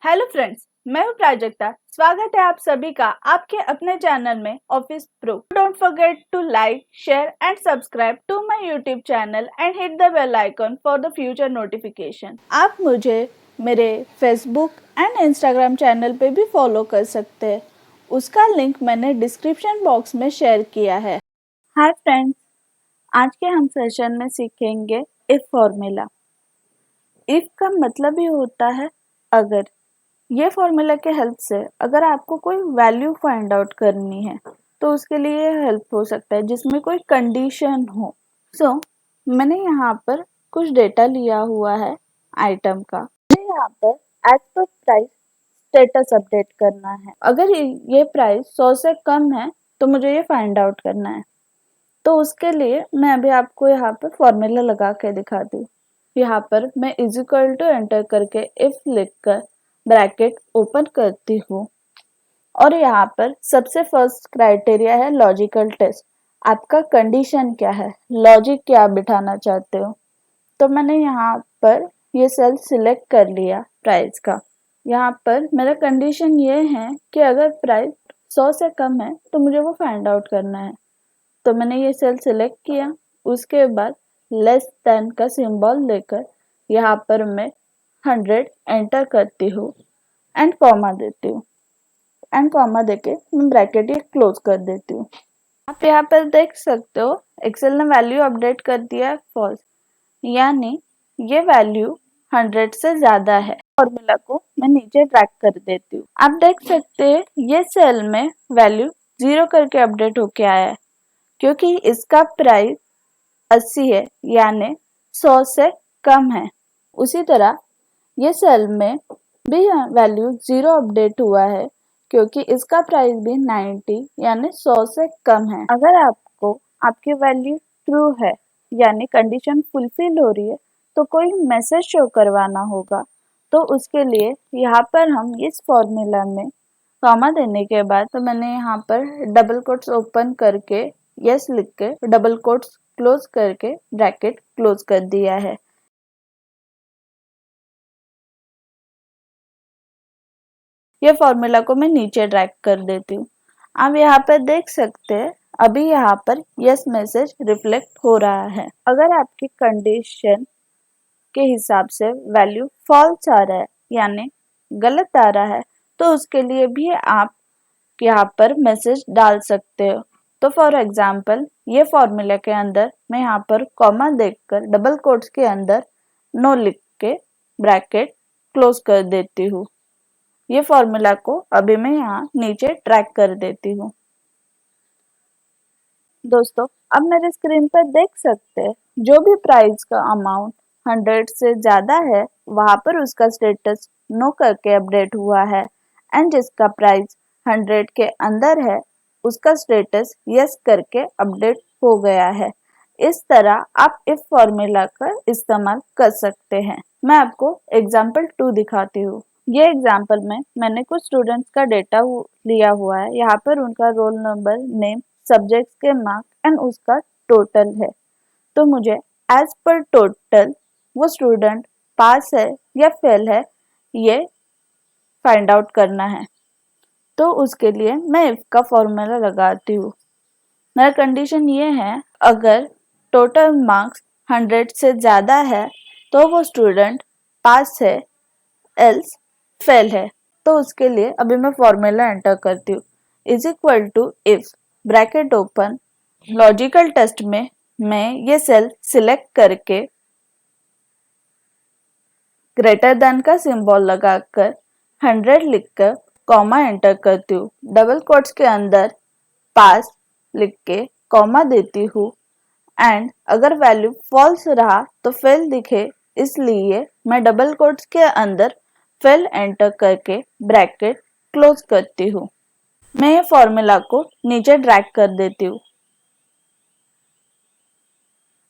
Hello friends, मैं हूं प्राजक्ता। स्वागत है आप सभी का आपके अपने चैनल में office pro. Don't forget to like, share and subscribe to my YouTube channel and hit the bell icon for the future notification. आप मुझे मेरे फेसबुक एंड इंस्टाग्राम चैनल पे भी फॉलो कर सकते हैं। उसका लिंक मैंने डिस्क्रिप्शन बॉक्स में शेयर किया है। हाय फ्रेंड्स, आज के हम सेशन में सीखेंगे इफ फॉर्मूला। इफ का मतलब ही होता है अगर। ये फॉर्मूला के हेल्प से अगर आपको कोई वैल्यू फाइंड आउट करनी है तो उसके लिए हेल्प हो सकता है जिसमें कोई कंडीशन हो। मैंने यहाँ पर कुछ डेटा लिया हुआ है आइटम का। मुझे यहाँ पर एज पर प्राइस स्टेटस अपडेट करना है। अगर ये प्राइस 100 से कम है तो मुझे ये फाइंड आउट करना है। तो उसके लिए मैं अभी आपको यहाँ पर फॉर्मूला लगा के दिखाती हूँ। यहाँ पर मैं इज इक्वल टू एंटर करके इफ लिखकर ब्रैकेट ओपन करती हूँ और यहाँ पर सबसे फर्स्ट क्राइटेरिया है लॉजिकल टेस्ट। आपका कंडीशन क्या है, लॉजिक क्या बिठाना चाहते हो। तो मैंने यहाँ पर ये सेल सिलेक्ट कर लिया प्राइस का। यहाँ पर मेरा कंडीशन ये है कि अगर प्राइस 100 से कम है तो मुझे वो फाइंड आउट करना है। तो मैंने ये सेल सिलेक्ट किया। उसके बाद लेस देन का सिंबल लेकर यहाँ पर मैं 100 एंटर करती हूँ एंड कॉमा देती हूँ। एंड कॉमा देके मैं ब्रैकेट ये क्लोज कर देती हूँ। आप यहाँ पर देख सकते हो एक्सेल ने वैल्यू अपडेट कर दिया है फॉल्स, यानी ये वैल्यू 100 से ज्यादा है। फॉर्मूला को मैं नीचे ड्रैग कर देती हूँ। आप देख सकते हैं ये सेल में वैल्यू 0 करके अपडेट होके आया है क्योंकि इसका प्राइस 80 है, यानी 100 से कम है। उसी तरह ये सेल में भी वैल्यू 0 अपडेट हुआ है क्योंकि इसका प्राइस भी 90 यानी 100 से कम है। अगर आपको आपकी वैल्यू ट्रू है यानी कंडीशन फुलफिल हो रही है तो कोई मैसेज शो करवाना होगा। तो उसके लिए यहाँ पर हम इस फॉर्मूला में कॉमा देने के बाद तो मैंने यहाँ पर डबल कोट्स ओपन करके यस लिख के डबल कोट्स क्लोज करके ब्रैकेट क्लोज कर दिया है। ये फॉर्मूला को मैं नीचे ड्रैग कर देती हूँ। आप यहाँ पर देख सकते हैं अभी यहाँ पर यस मैसेज रिफ्लेक्ट हो रहा है। अगर आपकी कंडीशन के हिसाब से वैल्यू फॉल्स आ रहा है यानी गलत आ रहा है तो उसके लिए भी आप यहाँ पर मैसेज डाल सकते हो। तो फॉर एग्जाम्पल ये फॉर्मूला के अंदर मैं यहाँ पर कॉमा देकर डबल कोट्स के अंदर नो लिख के ब्रैकेट क्लोज कर देती हूँ। ये फॉर्मूला को अभी मैं यहाँ नीचे ट्रैक कर देती हूँ। दोस्तों, अब मेरे स्क्रीन पर देख सकते हैं जो भी प्राइस का अमाउंट 100 से ज्यादा है वहां पर उसका स्टेटस नो करके अपडेट हुआ है एंड जिसका प्राइस 100 के अंदर है उसका स्टेटस यस करके अपडेट हो गया है। इस तरह आप इफ फॉर्मूला का इस्तेमाल कर सकते हैं। मैं आपको एग्जाम्पल 2 दिखाती हूँ। ये एग्जाम्पल में मैंने कुछ स्टूडेंट्स का डेटा लिया हुआ है। यहाँ पर उनका रोल नंबर, नेम, सब्जेक्ट्स के मार्क एंड उसका टोटल है। तो मुझे एज पर टोटल वो स्टूडेंट पास है या फेल है ये फाइंड आउट करना है। तो उसके लिए मैं इफ का फॉर्मूला लगाती हूँ। मेरा कंडीशन ये है अगर टोटल मार्क्स 100 से ज़्यादा है तो वो स्टूडेंट पास है, एल्स फेल है। तो उसके लिए अभी मैं फॉर्मूला एंटर करती हूँ। Is equal to if bracket open logical test में मैं ये सेल सिलेक्ट करके ग्रेटर देन का सिंबल लगाकर 100 लिखकर कॉमा एंटर करती हूँ। डबल कोट्स के अंदर पास लिख के कॉमा देती हूँ एंड अगर वैल्यू फॉल्स रहा तो फेल दिखे, इसलिए मैं डबल कोट्स के अंदर फेल एंटर करके ब्रैकेट क्लोज करती हूँ। मैं ये फॉर्मूला को नीचे ड्रैग कर देती हूँ।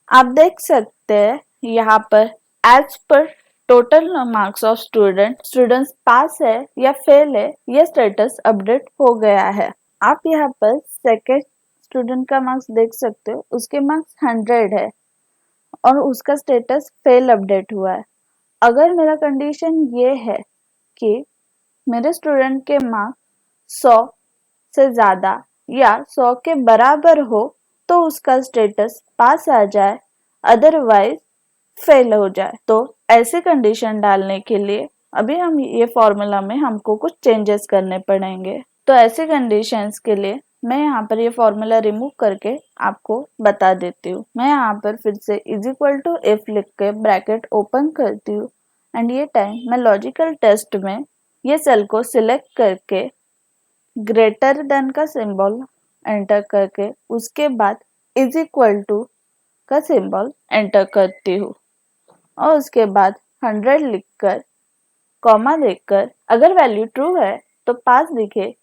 आप देख सकते हैं यहाँ पर as per total marks of students pass है या फेल है ये स्टेटस अपडेट हो गया है। आप यहाँ पर सेकेंड स्टूडेंट का मार्क्स देख सकते हो, उसके मार्क्स 100 है और उसका स्टेटस फेल अपडेट हुआ है। अगर मेरा कंडीशन ये है कि मेरे स्टूडेंट के मार्क्स 100 से ज़्यादा या 100 के बराबर हो तो उसका स्टेटस पास आ जाए, अदरवाइज फेल हो जाए। तो ऐसे कंडीशन डालने के लिए अभी हम ये फॉर्मूला में हमको कुछ चेंजेस करने पड़ेंगे। तो ऐसे कंडीशंस के लिए मैं यहाँ पर ये फॉर्मूला रिमूव करके आपको बता देती हूँ। मैं यहाँ पर फिर से इज इक्वल टू इफ लिख के ब्रैकेट ओपन करती हूँ एंड ये टाइम मैं लॉजिकल टेस्ट में ये सेल को सिलेक्ट करके ग्रेटर देन का सिंबल एंटर करके उसके बाद इज इक्वल टू का सिंबल एंटर करती हूँ और उसके बाद 100 लिखकर कॉमा देकर अगर वैल्यू ट्रू है तो पास दिखे,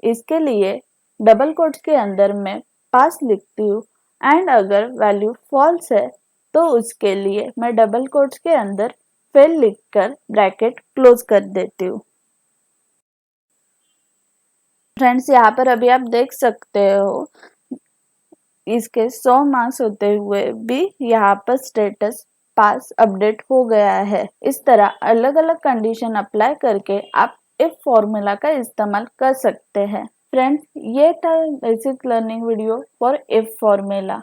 इसके लिए डबल कोट्स के अंदर मैं पास लिखती हूँ एंड अगर वैल्यू फॉल्स है तो उसके लिए मैं डबल कोट्स के अंदर फेल लिखकर ब्रैकेट क्लोज कर देती हूँ। फ्रेंड्स यहाँ पर अभी आप देख सकते हो इसके 100 मार्क्स होते हुए भी यहाँ पर स्टेटस पास अपडेट हो गया है। इस तरह अलग अलग कंडीशन अप्लाई करके आप इफ फॉर्मूला का इस्तेमाल कर सकते हैं। फ्रेंड्स ये था basic learning video for if formula.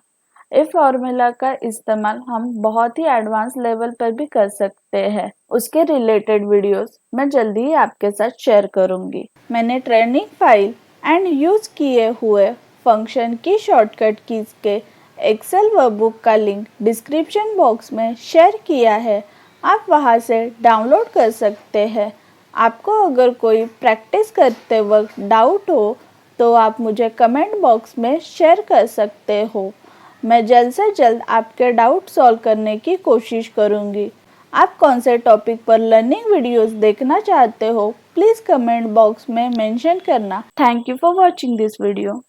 If formula का इस्तेमाल हम बहुत ही एडवांस लेवल पर भी कर सकते हैं। उसके रिलेटेड वीडियोस मैं जल्दी ही आपके साथ शेयर करूंगी। मैंने ट्रेनिंग फाइल एंड यूज किए हुए फंक्शन की शॉर्टकट कीज के एक्सेल वर्कबुक का लिंक डिस्क्रिप्शन बॉक्स में शेयर किया है, आप वहां से डाउनलोड कर सकते हैं। आपको अगर कोई प्रैक्टिस करते वक्त डाउट हो तो आप मुझे कमेंट बॉक्स में शेयर कर सकते हो। मैं जल्द से जल्द आपके डाउट सॉल्व करने की कोशिश करूंगी। आप कौन से टॉपिक पर लर्निंग वीडियोस देखना चाहते हो प्लीज़ कमेंट बॉक्स में मेंशन करना। Thank you for watching this video.